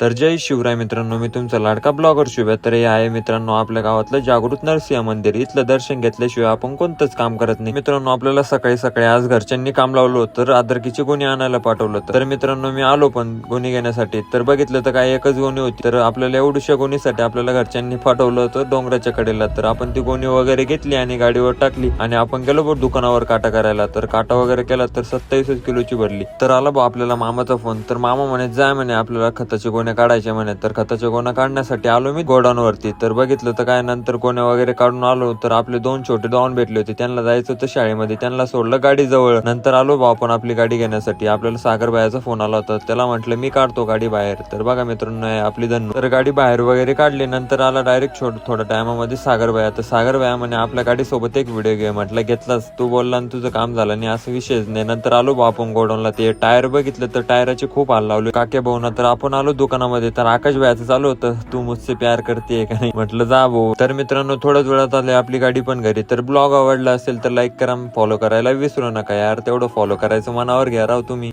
तर जय शिवराय मित्रांनो, मी तुमचा लाडका ब्लॉगर शुभ्या. तर हे आहे मित्रांनो आपल्या गावातलं जागृत नरसिंह मंदिर. इथलं दर्शन घेतल्याशिवाय आपण कोणतंच काम करत नाही. मित्रांनो आपल्याला सकाळी सकाळी आज घरच्यांनी काम लावलं होतं, तर आदरकीची गोणी आणायला पाठवलं होतं. तर मित्रांनो मी आलो पण गोणी घेण्यासाठी. तर बघितलं तर काय एकच गोणी होती. तर आपल्याला एवढ्याशा गोणीसाठी आपल्याला घरच्यांनी पाठवलं होतं डोंगराच्या कडेला. तर आपण ती गोणी वगैरे घेतली आणि गाडीवर टाकली आणि आपण गेलो बघ दुकानावर काटा करायला. तर काटा वगैरे केला तर 27 किलोची भरली. तर आला बा आपल्याला मामाचा फोन. तर मामा म्हणे जा म्हणे आपल्याला खताची गोण्या काढायचे म्हणे. तर खताच्या गोण्या काढण्यासाठी आलो मी गोडाऊन वरती. तर बघितलं तर काय नंतर गोण्या वगैरे काढून आलो. तर आपले दोन छोटे डॉन भेटले होते, त्यांना जायचं होतं शाळेमध्ये, त्यांना सोडलं गाडी जवळ. नंतर आलो बा आपण आपली गाडी घेण्यासाठी. आपल्याला सागरबाईचा फोन आला होता, त्याला म्हटलं मी काढतो गाडी बाहेर. तर बघा मित्रांनो आपली धन. तर गाडी बाहेर वगैरे काढली. नंतर आला डायरेक्ट थोड्या टायमामध्ये सागरबाई. तर सागरबाई म्हणे आपल्या गाडी सोबत एक व्हिडिओ घे. म्हटलं घेतलास तू, बोलला आणि तुझं काम झालं नाही असं विषयच नाही. नंतर आलो बा आपण गोडाऊनला. ते टायर बघितलं तर टायराचे खूप हाल लावले काके भाऊना. तर आपण आलो दुकानामध्ये. तर आकाश भाईचं चालू होतं तू मुझसे प्यार करते का नाही. म्हटलं जा भाऊ. तर मित्रांनो थोड्याच वेळात आले आपली गाडी पण घरी. तर ब्लॉग आवडला असेल तर लाईक करा, फॉलो करायला विसरू नका यार. तेवढं फॉलो करायचं मनावर घ्या राव तुम्ही.